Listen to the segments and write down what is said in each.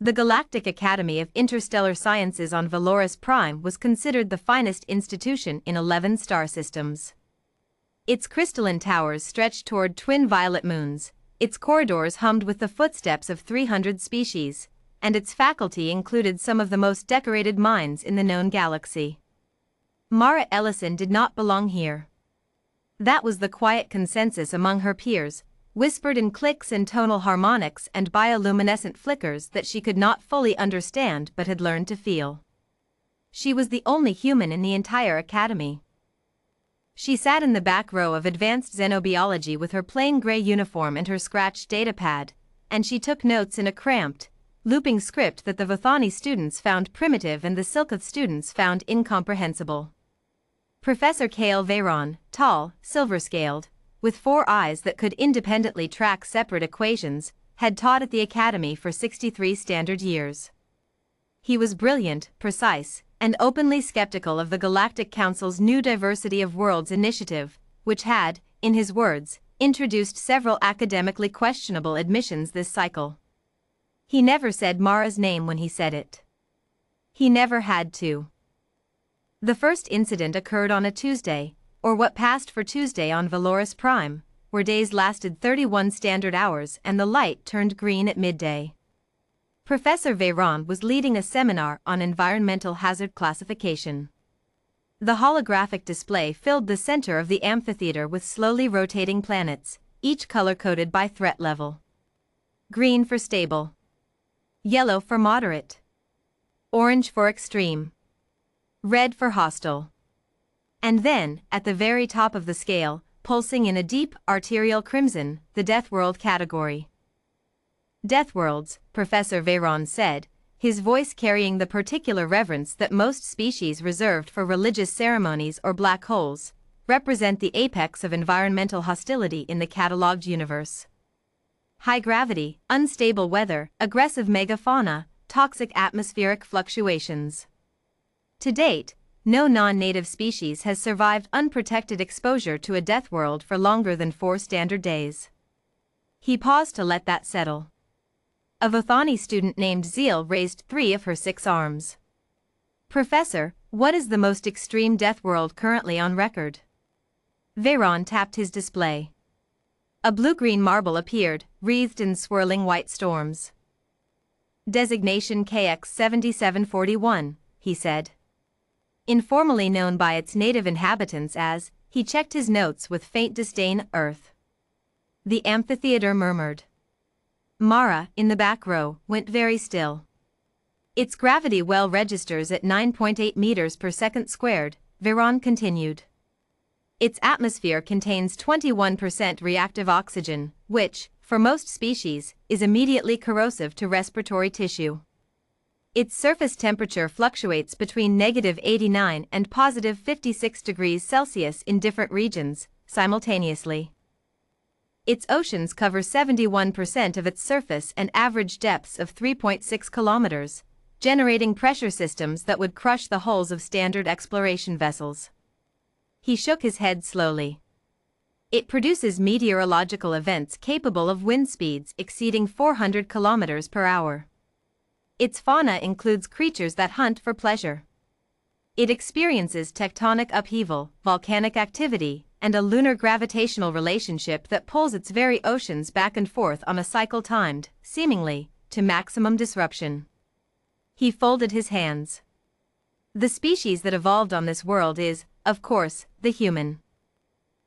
The Galactic Academy of Interstellar Sciences on Valoris Prime was considered the finest institution in 11 star systems. Its crystalline towers stretched toward twin violet moons, its corridors hummed with the footsteps of 300 species, and its faculty included some of the most decorated minds in the known galaxy. Mara Ellison did not belong here. That was the quiet consensus among her peers, whispered in clicks and tonal harmonics and bioluminescent flickers that she could not fully understand but had learned to feel. She was the only human in the entire academy. She sat in the back row of advanced xenobiology with her plain gray uniform and her scratched datapad, and she took notes in a cramped, looping script that the Vothani students found primitive and the Silkoth students found incomprehensible. Professor Kale Veyron, tall, silver-scaled, with 4 eyes that could independently track separate equations, had taught at the academy for 63 standard years. He was brilliant, precise, and openly skeptical of the Galactic Council's new Diversity of Worlds initiative, which had, in his words, introduced several academically questionable admissions this cycle. He never said Mara's name when he said it. He never had to. The first incident occurred on a Tuesday, or what passed for Tuesday on Valoris Prime, where days lasted 31 standard hours and the light turned green at midday. Professor Veyron was leading a seminar on environmental hazard classification. The holographic display filled the center of the amphitheater with slowly rotating planets, each color-coded by threat level. Green for stable. Yellow for moderate. Orange for extreme. Red for hostile. And then, at the very top of the scale, pulsing in a deep, arterial crimson, the Deathworld category. Deathworlds, Professor Veyron said, his voice carrying the particular reverence that most species reserved for religious ceremonies or black holes, represent the apex of environmental hostility in the catalogued universe. High gravity, unstable weather, aggressive megafauna, toxic atmospheric fluctuations. To date, no non-native species has survived unprotected exposure to a Deathworld for longer than 4 standard days. He paused to let that settle. A Vothani student named Zeal raised 3 of her 6 arms. Professor, what is the most extreme Deathworld currently on record? Veyron tapped his display. A blue-green marble appeared, wreathed in swirling white storms. Designation KX-7741, he said. Informally known by its native inhabitants as, he checked his notes with faint disdain, Earth. The amphitheater murmured. Mara, in the back row, went very still. Its gravity well registers at 9.8 meters per second squared, Veyron continued. Its atmosphere contains 21% reactive oxygen, which, for most species, is immediately corrosive to respiratory tissue. Its surface temperature fluctuates between -89 and +56 degrees Celsius in different regions, simultaneously. Its oceans cover 71% of its surface and average depths of 3.6 kilometers, generating pressure systems that would crush the hulls of standard exploration vessels. He shook his head slowly. It produces meteorological events capable of wind speeds exceeding 400 kilometers per hour. Its fauna includes creatures that hunt for pleasure. It experiences tectonic upheaval, volcanic activity, and a lunar gravitational relationship that pulls its very oceans back and forth on a cycle timed, seemingly, to maximum disruption. He folded his hands. The species that evolved on this world is, of course, the human.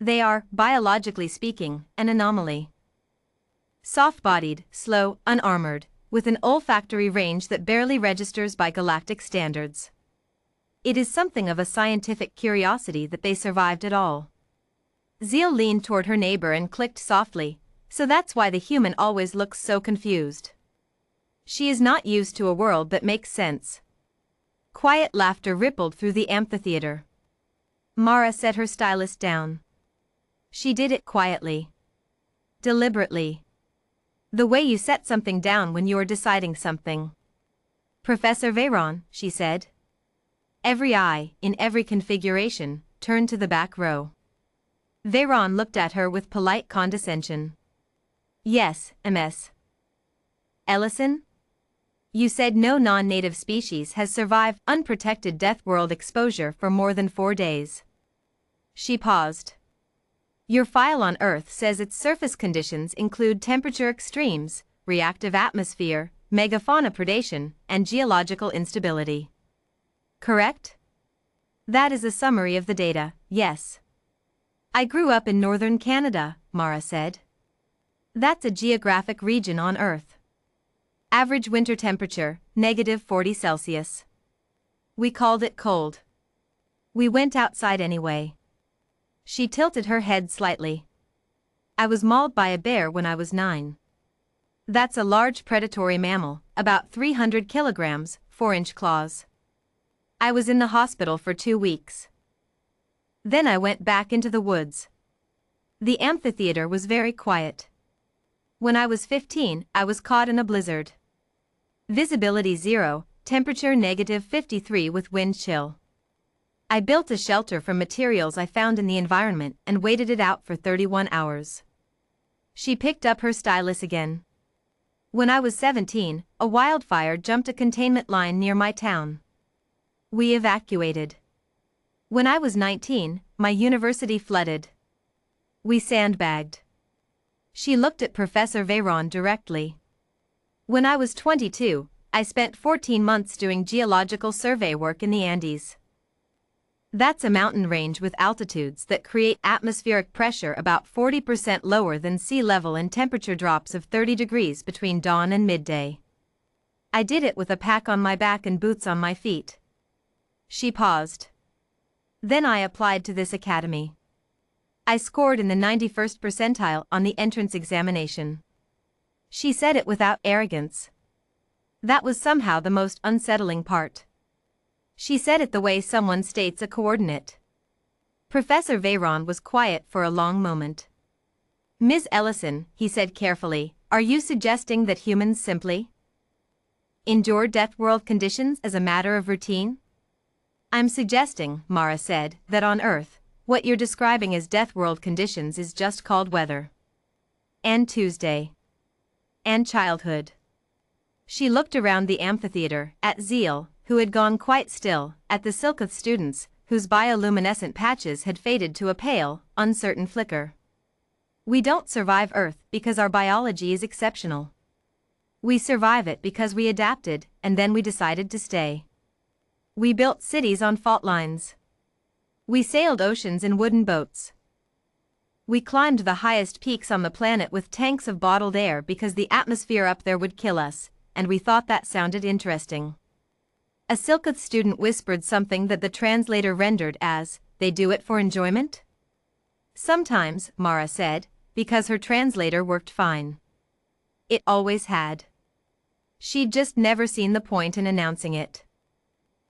They are, biologically speaking, an anomaly. Soft-bodied, slow, unarmored, with an olfactory range that barely registers by galactic standards. It is something of a scientific curiosity that they survived at all. Zeal leaned toward her neighbor and clicked softly, so that's why the human always looks so confused. She is not used to a world that makes sense. Quiet laughter rippled through the amphitheater. Mara set her stylus down. She did it quietly. Deliberately. The way you set something down when you are deciding something. Professor Veyron, she said. Every eye, in every configuration, turned to the back row. Veyron looked at her with polite condescension. Yes, MS. Ellison? You said no non-native species has survived unprotected Deathworld exposure for more than 4 days. She paused. Your file on Earth says its surface conditions include temperature extremes, reactive atmosphere, megafauna predation, and geological instability. Correct? That is a summary of the data, yes. I grew up in northern Canada, Mara said. That's a geographic region on Earth. Average winter temperature, -40 Celsius. We called it cold. We went outside anyway. She tilted her head slightly. I was mauled by a bear when I was 9. That's a large predatory mammal, about 300 kilograms, 4-inch claws. I was in the hospital for 2 weeks. Then I went back into the woods. The amphitheater was very quiet. When I was 15, I was caught in a blizzard. Visibility 0, temperature -53 with wind chill. I built a shelter from materials I found in the environment and waited it out for 31 hours. She picked up her stylus again. When I was 17, a wildfire jumped a containment line near my town. We evacuated. When I was 19, my university flooded. We sandbagged. She looked at Professor Veyron directly. When I was 22, I spent 14 months doing geological survey work in the Andes. That's a mountain range with altitudes that create atmospheric pressure about 40% lower than sea level and temperature drops of 30 degrees between dawn and midday. I did it with a pack on my back and boots on my feet. She paused. Then I applied to this academy. I scored in the 91st percentile on the entrance examination. She said it without arrogance. That was somehow the most unsettling part. She said it the way someone states a coordinate. Professor Veyron was quiet for a long moment. Ms. Ellison, he said carefully, are you suggesting that humans simply endure Deathworld conditions as a matter of routine? I'm suggesting, Mara said, that on Earth, what you're describing as Deathworld conditions is just called weather. And Tuesday. And childhood. She looked around the amphitheater, at Zeal, who had gone quite still, at the Silkoth students, whose bioluminescent patches had faded to a pale, uncertain flicker. We don't survive Earth because our biology is exceptional. We survive it because we adapted, and then we decided to stay. We built cities on fault lines. We sailed oceans in wooden boats. We climbed the highest peaks on the planet with tanks of bottled air because the atmosphere up there would kill us, and we thought that sounded interesting. A Silkoth student whispered something that the translator rendered as, they do it for enjoyment? Sometimes, Mara said, because her translator worked fine. It always had. She'd just never seen the point in announcing it.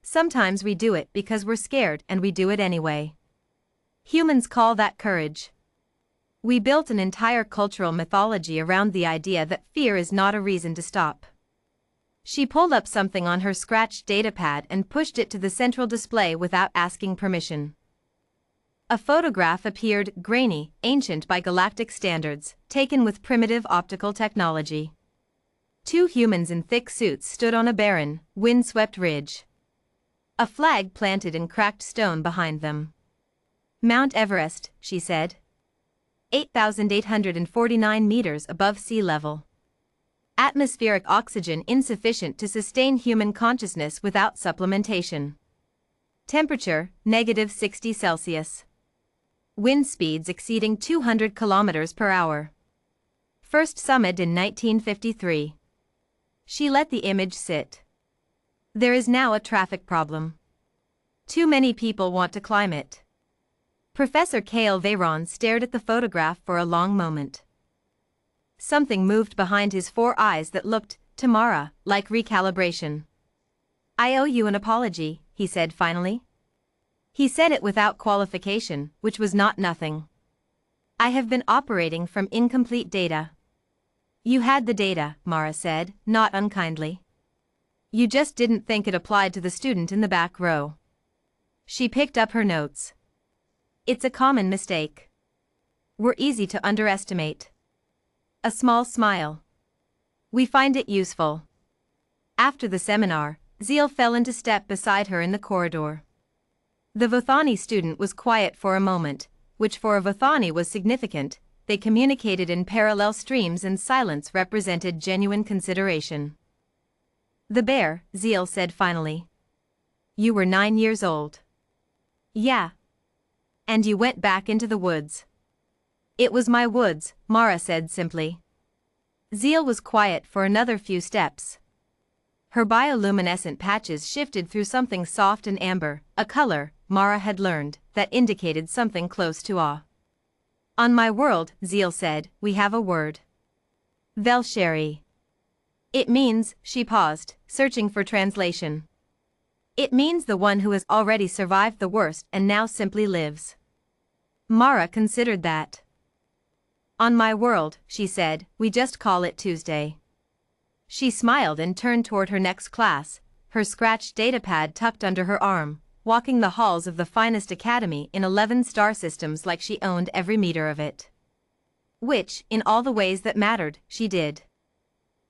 Sometimes we do it because we're scared and we do it anyway. Humans call that courage. We built an entire cultural mythology around the idea that fear is not a reason to stop. She pulled up something on her scratched datapad and pushed it to the central display without asking permission. A photograph appeared, grainy, ancient by galactic standards, taken with primitive optical technology. 2 humans in thick suits stood on a barren, wind-swept ridge. A flag planted in cracked stone behind them. Mount Everest, she said. 8,849 meters above sea level. Atmospheric oxygen insufficient to sustain human consciousness without supplementation. Temperature, -60 Celsius. Wind speeds exceeding 200 kilometers per hour. First summited in 1953. She let the image sit. There is now a traffic problem. Too many people want to climb it. Professor Cale Veyron stared at the photograph for a long moment. Something moved behind his 4 eyes that looked, to Mara, like recalibration. I owe you an apology, he said finally. He said it without qualification, which was not nothing. I have been operating from incomplete data. You had the data, Mara said, not unkindly. You just didn't think it applied to the student in the back row. She picked up her notes. It's a common mistake. We're easy to underestimate. A small smile. We find it useful. After the seminar, Zeal fell into step beside her in the corridor. The Vothani student was quiet for a moment, which for a Vothani was significant. They communicated in parallel streams and silence represented genuine consideration. "The bear," Zeal said finally. "You were 9 years old." "Yeah. And you went back into the woods." "It was my woods," Mara said simply. Zeal was quiet for another few steps. Her bioluminescent patches shifted through something soft and amber, a color, Mara had learned, that indicated something close to awe. "On my world," Zeal said, "we have a word. Velsheri. It means," she paused, searching for translation. "It means the one who has already survived the worst and now simply lives." Mara considered that. "On my world," she said, "we just call it Tuesday." She smiled and turned toward her next class, her scratched datapad tucked under her arm, walking the halls of the finest academy in 11 star systems like she owned every meter of it. Which, in all the ways that mattered, she did.